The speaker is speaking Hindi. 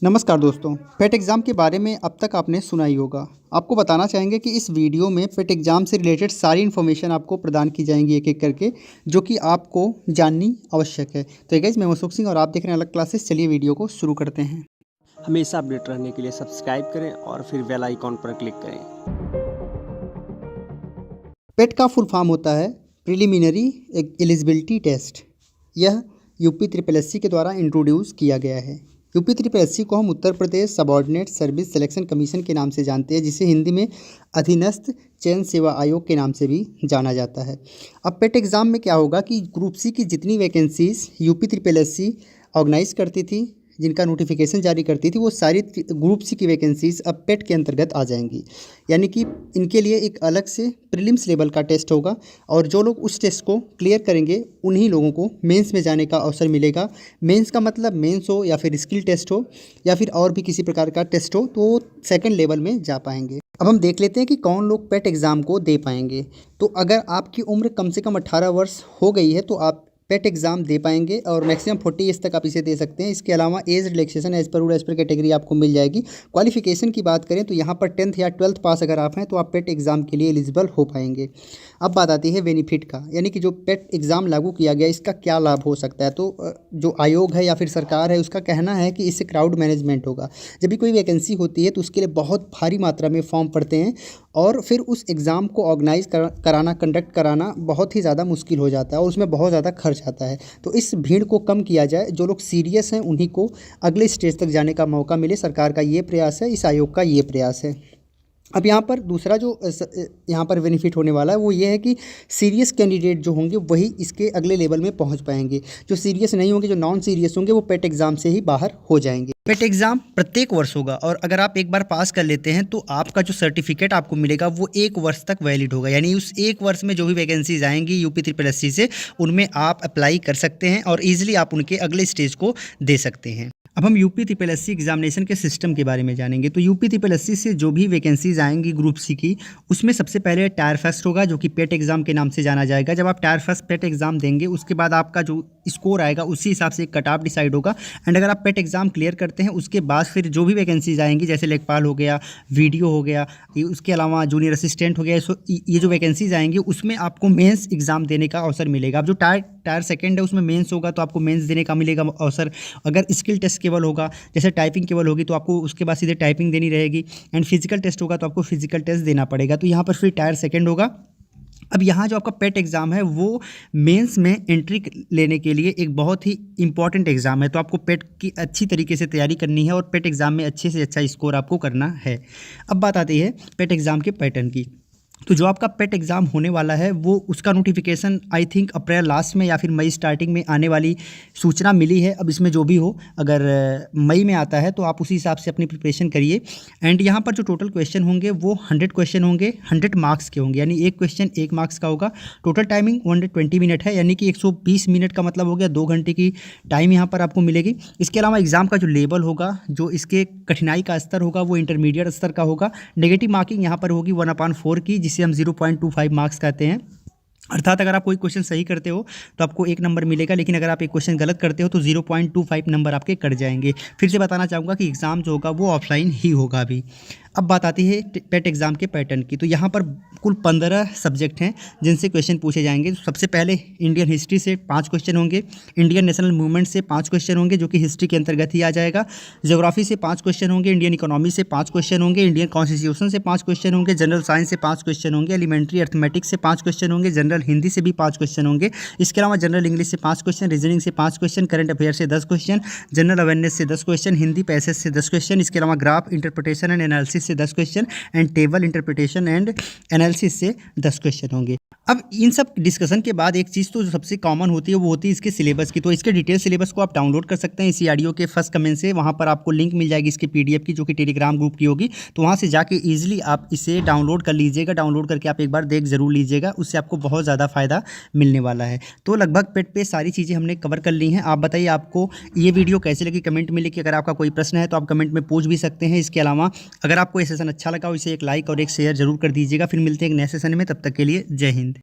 नमस्कार दोस्तों। पेट एग्ज़ाम के बारे में अब तक आपने सुना ही होगा। आपको बताना चाहेंगे कि इस वीडियो में पेट एग्ज़ाम से रिलेटेड सारी इन्फॉर्मेशन आपको प्रदान की जाएंगी एक-एक करके, जो कि आपको जाननी आवश्यक है। तो गाइस, मैं मसूक सिंह और आप देख रहे हैं अलग क्लासेस। चलिए वीडियो को शुरू करते हैं। हमेशा अपडेट रहने के लिए सब्सक्राइब करें और फिर बेल आइकॉन पर क्लिक करें। पेट का फुल फॉर्म होता है प्रिलिमिनरी एलिजिबिलिटी टेस्ट। यह यूपी ट्रिपल एससी के द्वारा इंट्रोड्यूस किया गया है। यूपी ट्रिपल एससी को हम Uttar Pradesh subordinate service selection commission के नाम से जानते हैं, जिसे हिंदी में अधीनस्थ चयन सेवा आयोग के नाम से भी जाना जाता है। अब पेट एग्ज़ाम में क्या होगा कि ग्रुप सी की जितनी vacancies UP triple SC organise करती थी, जिनका नोटिफिकेशन जारी करती थी, वो सारी ग्रुप सी की वैकेंसीज अब पेट के अंतर्गत आ जाएंगी। यानी कि इनके लिए एक अलग से प्रीलिम्स लेवल का टेस्ट होगा, और जो लोग उस टेस्ट को क्लियर करेंगे उन्हीं लोगों को मेंस में जाने का अवसर मिलेगा। मेंस का मतलब मेंस हो या फिर स्किल टेस्ट हो या फिर और भी किसी प्रकार का टेस्ट हो, तो वो सेकेंड लेवल में जा पाएंगे। अब हम देख लेते हैं कि कौन लोग पेट एग्ज़ाम को दे पाएंगे। तो अगर आपकी उम्र कम से कम 18 वर्ष हो गई है तो आप पेट एग्ज़ाम दे पाएंगे, और मैक्सिमम 40 एज तक आप इसे दे सकते हैं। इसके अलावा age relaxation as per rule as per category आपको मिल जाएगी। क्वालिफिकेशन की बात करें तो यहाँ पर 10th या 12th पास अगर आप हैं तो आप पेट एग्ज़ाम के लिए एलिजिबल हो पाएंगे। अब बात आती है बेनिफिट का, यानी कि जो पेट एग्ज़ाम लागू किया गया इसका क्या लाभ हो सकता है। तो जो आयोग है या फिर सरकार है, उसका कहना है कि इससे क्राउड मैनेजमेंट होगा। जब भी कोई वैकेंसी होती है तो उसके लिए बहुत भारी मात्रा में फॉर्म पड़ते हैं, और फिर उस एग्ज़ाम को ऑर्गेनाइज कराना, कंडक्ट कराना बहुत ही ज़्यादा मुश्किल हो जाता है, और उसमें बहुत ज़्यादा खर्च आता है। तो इस भीड़ को कम किया जाए, जो लोग सीरियस हैं उन्हीं को अगले स्टेज तक जाने का मौका मिले। सरकार का ये प्रयास है, इस आयोग का ये प्रयास है। अब यहाँ पर दूसरा जो यहाँ पर बेनिफिट होने वाला है वो ये है कि सीरियस कैंडिडेट जो होंगे वही इसके अगले लेवल में पहुँच पाएंगे। जो सीरियस नहीं होंगे, जो नॉन सीरियस होंगे, वो पेट एग्ज़ाम से ही बाहर हो जाएंगे। पेट एग्ज़ाम प्रत्येक वर्ष होगा, और अगर आप एक बार पास कर लेते हैं तो आपका जो सर्टिफिकेट आपको मिलेगा वो 1 वर्ष तक वैलिड होगा। यानी उस 1 वर्ष में जो भी वैकेंसीज आएंगी यूपी ट्रिपल एससी से, उनमें आप अप्लाई कर सकते हैं और ईजिली आप उनके अगले स्टेज को दे सकते हैं। अब हम यूपी ट्रिपल एससी एग्जामिनेशन के सिस्टम के बारे में जानेंगे। तो यूपी ट्रिपल एससी से जो भी वैकेंसीज आएंगी ग्रुप सी की, उसमें सबसे पहले टायर फर्स्ट होगा, जो कि पेट एग्ज़ाम के नाम से जाना जाएगा। जब आप टायर फर्स्ट पेट एग्ज़ाम देंगे, उसके बाद आपका जो स्कोर आएगा उसी हिसाब से एक कट ऑफ डिसाइड होगा। एंड अगर आप पेट एग्ज़ाम क्लियर करते हैं, उसके बाद फिर जो भी वैकेंसीज आएंगी, जैसे लेखपाल हो गया, वीडियो हो गया, उसके अलावा जूनियर असिस्टेंट हो गया, ये जो वैकेंसीज आएंगी उसमें आपको मेंस एग्ज़ाम देने का अवसर मिलेगा। अब जो टायर सेकेंड है उसमें मेंस होगा, तो आपको मेंस देने का मिलेगा अवसर। अगर स्किल टेस्ट केवल होगा, जैसे टाइपिंग केवल होगी, तो आपको उसके बाद सीधे टाइपिंग देनी रहेगी। एंड फिजिकल टेस्ट होगा तो आपको फिजिकल टेस्ट देना पड़ेगा। तो यहाँ पर फिर टायर सेकेंड होगा। अब यहाँ जो आपका पेट एग्ज़ाम है वो मेंस में एंट्री लेने के लिए एक बहुत ही इंपॉर्टेंट एग्ज़ाम है। तो आपको पेट की अच्छी तरीके से तैयारी करनी है और पेट एग्ज़ाम में अच्छे से अच्छा स्कोर आपको करना है। अब बात आती है पेट एग्ज़ाम के पैटर्न की। तो जो आपका पेट एग्ज़ाम होने वाला है वो उसका notification I think April last में या फिर मई स्टार्टिंग में आने वाली सूचना मिली है। अब इसमें जो भी हो, अगर मई में आता है तो आप उसी हिसाब से अपनी प्रिपरेशन करिए। एंड यहाँ पर जो टोटल क्वेश्चन होंगे वो 100 क्वेश्चन होंगे, 100 मार्क्स के होंगे, यानी एक क्वेश्चन 1 मार्क्स का होगा। टोटल टाइमिंग 120 मिनट है, यानी कि 120 मिनट का मतलब हो गया 2 घंटे की टाइम यहाँ पर आपको मिलेगी। इसके अलावा एग्ज़ाम का जो लेवल होगा, जो इसके कठिनाई का स्तर होगा, वो इंटरमीडिएट स्तर का होगा। नेगेटिव मार्किंग यहाँ पर होगी 1/4 की, जिसे हम 0.25 मार्क्स कहते हैं। अर्थात अगर आप कोई क्वेश्चन सही करते हो तो आपको 1 नंबर मिलेगा, लेकिन अगर आप एक क्वेश्चन गलत करते हो तो 0.25 नंबर आपके कट जाएंगे। फिर से बताना चाहूँगा कि एग्ज़ाम जो होगा वो ऑफलाइन ही होगा अभी। अब बात आती है पेट एग्ज़ाम के पैटर्न की। तो यहाँ पर कुल 15 सब्जेक्ट हैं जिनसे क्वेश्चन पूछे जाएंगे। तो सबसे पहले इंडियन हिस्ट्री से 5 क्वेश्चन होंगे, इंडियन नेशनल मूवमेंट से 5 क्वेश्चन होंगे, जो कि हिस्ट्री के अंतर्गत ही आ जाएगा। ज्योग्राफी से 5 क्वेश्चन होंगे, इंडियन इकोनॉमी से 5 क्वेश्चन होंगे, इंडियन कॉन्स्टिट्यूशन से 5 क्वेश्चन होंगे, जनरल साइंस से 5 क्वेश्चन होंगे, एलिमेंट्री अर्थमेटिक्स से 5 क्वेश्चन होंगे, जनरल हिंदी से भी 5 क्वेश्चन होंगे। इसके अलावा जनरल इंग्लिश से 5 क्वेश्चन, रीजनिंग से 5 क्वेश्चन, करंट अफेयर से 10 क्वेश्चन, जनरल अवेयरनेस से 10 क्वेश्चन, हिंदी पैसेज से 10 क्वेश्चन। इसके अलावा ग्राफ इंटरप्रिटेशन एंड एनालिसिस से 10 question, and table interpretation and analysis से 10 क्वेश्चन होंगे। अब इन सब डिस्कशन के बाद एक चीज़ तो जो सबसे कॉमन होती है वो होती है इसके सिलेबस की। तो इसके डिटेल सिलेबस को आप डाउनलोड कर सकते हैं इसी ऑडियो के फर्स्ट कमेंट से। वहाँ पर आपको लिंक मिल जाएगी इसके PDF की, जो कि टेलीग्राम ग्रुप की होगी। तो वहाँ से जाके ईजिली आप इसे डाउनलोड कर लीजिएगा। डाउनलोड करके आप एक बार देख ज़रूर लीजिएगा, उससे आपको बहुत ज़्यादा फ़ायदा मिलने वाला है। तो लगभग पेट पे सारी चीज़ें हमने कवर कर ली हैं। आप बताइए आपको ये वीडियो कैसे लगी, कमेंट में लिखिए। अगर आपका कोई प्रश्न है तो आप कमेंट में पूछ भी सकते हैं। इसके अलावा अगर आपको ये सेशन अच्छा लगा हो, इसे एक लाइक और एक शेयर जरूर कर दीजिएगा। फिर मिलते हैं एक नए सेशन में, तब तक के लिए जय हिंद।